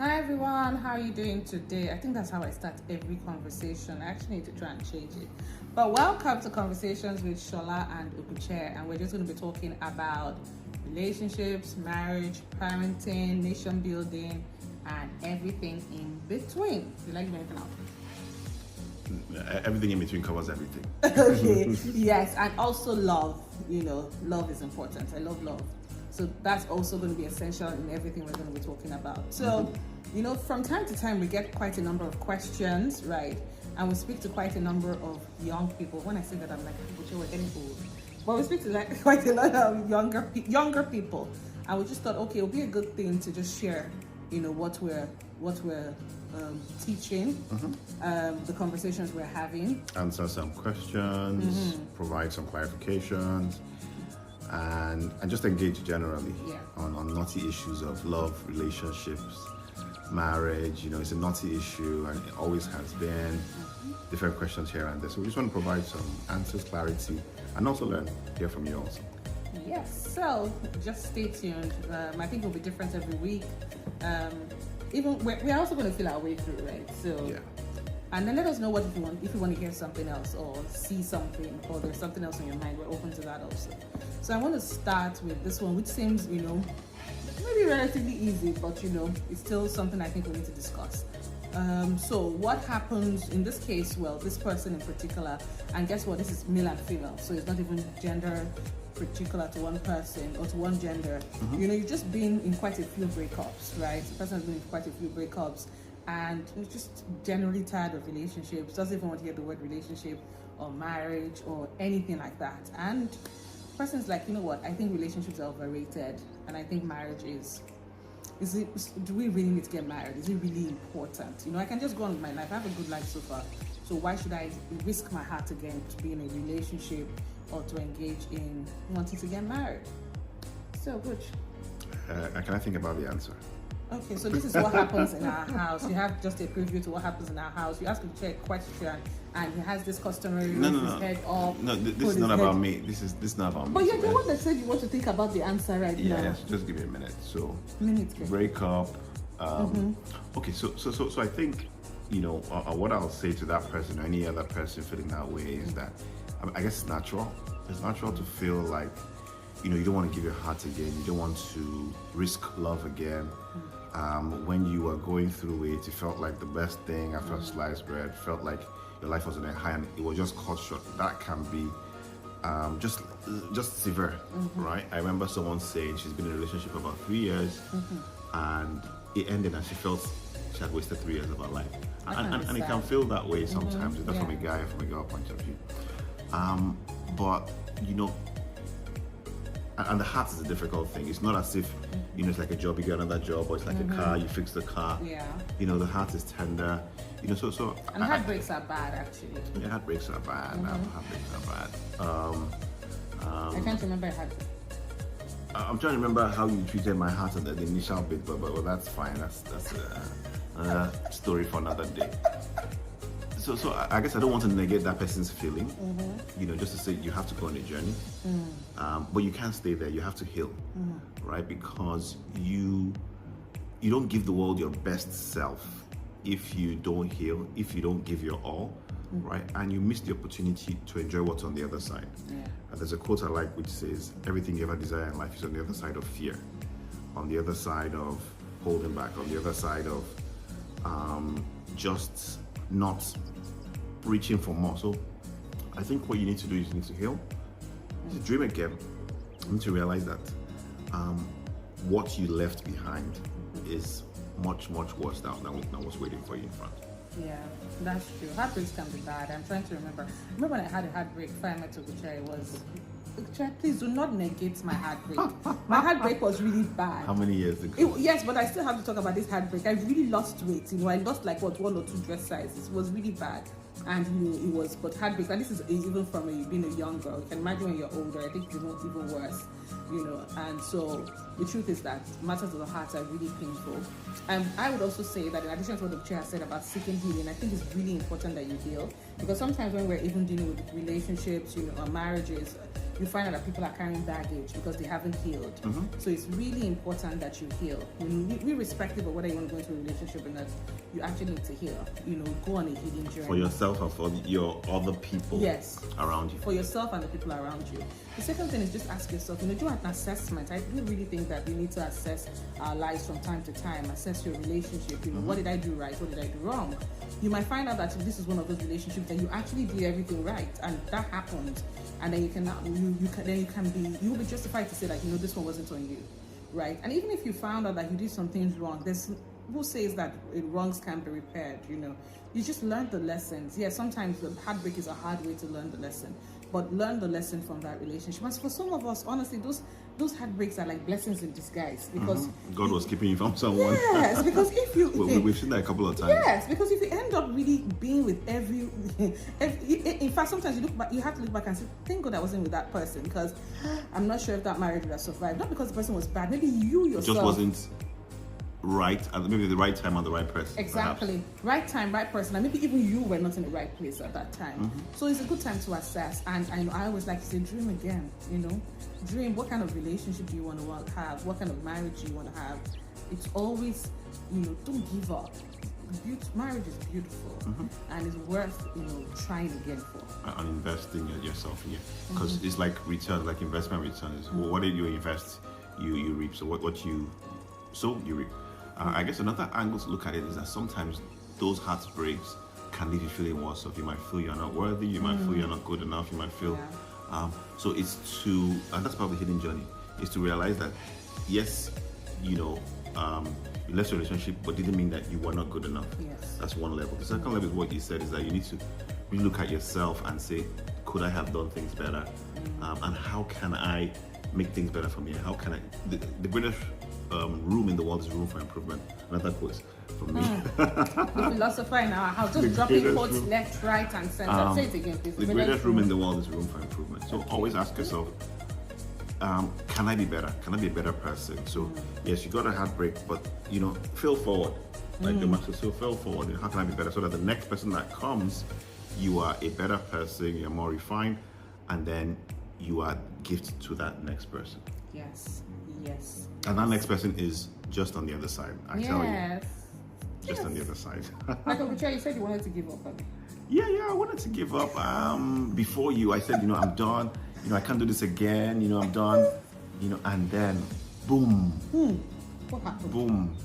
Hi everyone, how are you doing today? I think that's how I start every conversation. I actually need to try and change it. But welcome to Conversations with Sola and Oguche, and we're just going to be talking about relationships, marriage, parenting, nation building, and everything in between. Do you like anything else? Everything in between covers everything. Okay, yes, and also love. Love is important. I love love. So that's also going to be essential in everything we're going to be talking about. So, from time to time, we get quite a number of questions, right? And we speak to quite a number of young people. When I say that, I'm like, we're getting old. But we speak to quite a lot of younger people. And we just thought, okay, it'll be a good thing to just share, what we're teaching, the conversations we're having. Answer some questions, provide some clarifications, and just engage generally on knotty issues of love, relationships, marriage. It's a knotty issue and it always has been. Different questions here and there. So we just want to provide some answers, clarity, and also hear from you also. Yes, so just stay tuned. I think it'll be different every week. Even we're also going to feel our way through, right? So yeah. And then let us know what if you want to hear something else or see something or there's something else in your mind. We're open to that also. So I want to start with this one, which seems, maybe relatively easy, but it's still something I think we need to discuss. So what happens in this case? Well, this person in particular, and guess what? This is male and female, so it's not even gender particular to one person or to one gender. You've just been in quite a few breakups, right? The person has been in quite a few breakups, and you're just generally tired of relationships, doesn't even want to hear the word relationship or marriage or anything like that. And the person's like, you know what? I think relationships are overrated, and I think marriage is. Do we really need to get married? Is it really important? I can just go on with my life. I have a good life so far. So why should I risk my heart again to be in a relationship or to engage in wanting to get married? So, good. Can I think about the answer? Okay, so this is what happens in our house. You have just a preview to what happens in our house. You ask him to check a question, and he has this customary his head up. No, this is not about me. This is not about me. But you're the one that said you want to think about the answer now. Yes, just give me a minute. So, break up. Okay, so I think, what I'll say to that person or any other person feeling that way is that I guess it's natural. It's natural to feel like, you don't want to give your heart again. You don't want to risk love again. When you were going through it, it felt like the best thing after sliced bread. Felt like your life was on a high and it was just cut short. That can be just severe, right? I remember someone saying she's been in a relationship for about 3 years, and it ended and she felt she had wasted 3 years of her life. And it can feel that way sometimes, either from a guy or from a girl point of view. But and the heart is a difficult thing. It's not as if, it's like a job, you get another job, or it's like a car, you fix the car. Yeah. The heart is tender. So. And heartbreaks are bad, actually. Yeah, heartbreaks are bad. Heartbreaks are bad. I can't remember a heartbreak. I'm trying to remember how you treated my heart at the initial bit, but that's fine. That's another story for another day. So I guess I don't want to negate that person's feeling, just to say you have to go on a journey, but you can't stay there. You have to heal, right? Because you don't give the world your best self if you don't heal, if you don't give your all, right? And you miss the opportunity to enjoy what's on the other side. Yeah. And there's a quote I like which says, everything you ever desire in life is on the other side of fear, on the other side of holding back, on the other side of just not reaching for more. So I think what you need to do is you need to heal, to dream again. You need to realize that what you left behind is much worse than what's waiting for you in front. Yeah, that's true. Heartbreaks can be bad. I'm trying to remember. Remember when I had a heartbreak before I met Oguche? It was, Oguche, please do not negate my heartbreak. My heartbreak was really bad. How many years ago? Yes, but I still have to talk about this heartbreak. I really lost weight. I lost like 1 or 2 dress sizes. It was really bad. And it was, but heartbreak, and this is even from being a young girl. You can imagine when you're older, I think it's even worse, And so the truth is that matters of the heart are really painful. And I would also say that in addition to what the chair said about seeking healing, I think it's really important that you heal, because sometimes when we're even dealing with relationships, or marriages, you find out that people are carrying baggage because they haven't healed. So it's really important that you heal. Irrespective of whether you want to go into a relationship or not, you actually need to heal. Go on a healing journey. For yourself and for your other people around you. For yourself and the people around you. The second thing is just ask yourself, do an assessment. I do really think that we need to assess our lives from time to time, assess your relationship. What did I do right? What did I do wrong? You might find out that if this is one of those relationships that you actually did everything right, and that happened, and then you'll be justified to say that this one wasn't on you, right? And even if you found out that you did some things wrong, there's who says that wrongs can be repaired. You just learn the lessons. Yeah, sometimes the heartbreak is a hard way to learn the lesson, but learn the lesson from that relationship. As for some of us, honestly, those heartbreaks are like blessings in disguise, because God was keeping you from someone. Yes, because if you we've seen that a couple of times. Yes, because if you end up really being with every in fact, sometimes you look back, you have to look back and say, thank God I wasn't with that person, because I'm not sure if that marriage would have survived. Not because the person was bad, maybe you yourself just wasn't right at maybe the right time and the right person. Exactly. Perhaps. Right time, right person, and maybe even you were not in the right place at that time. So it's a good time to assess. And I always like to say, dream again. Dream. What kind of relationship do you want to have? What kind of marriage do you want to have? It's always, don't give up. Marriage is beautiful, and it's worth trying again for. And investing in yourself, because it's like return, like investment returns. What did you invest, you reap. So what you sow, you reap. I guess another angle to look at it is that sometimes those heartbreaks can leave you feeling worse. You might feel you're not worthy, you might feel you're not good enough, you might feel so it's and that's part of the healing journey, is to realize that yes, you left your relationship, but didn't mean that you were not good enough. Yes. That's one level. The second level is what you said, is that you need to really look at yourself and say, could I have done things better? And how can I make things better for me? How can I the greatest room in the world is room for improvement. Another quote from me. The philosopher in our house, just dropping quotes left, right, and center. Say it again, please. The greatest room in the world is room for improvement. So always ask yourself, can I be better? Can I be a better person? So yes, you got a heartbreak, but fail forward. Like the master, so fail forward. And how can I be better? So that the next person that comes, you are a better person, you're more refined, and then you are gifted to that next person. Yes. And that next person is just on the other side. I tell you. Just on the other side. Like Oguche, you said you wanted to give up. Yeah, I wanted to give up. Before you, I said, I'm done. I can't do this again. I'm done. And then, boom. What happened? Boom.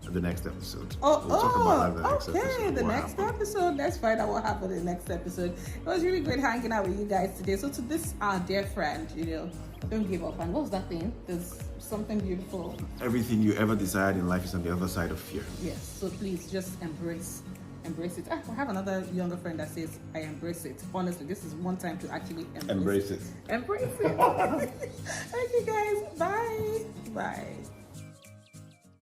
The next episode. We'll talk about that next episode. The next episode. Let's find out what happened in the next episode. It was really great hanging out with you guys today. So to this, our dear friend, don't give up. And what was that thing? There's something beautiful. Everything you ever desired in life is on the other side of fear. Yes. So please just embrace it. I have another younger friend that says, I embrace it. Honestly, this is one time to actually embrace it. Embrace it. Okay, guys. Bye.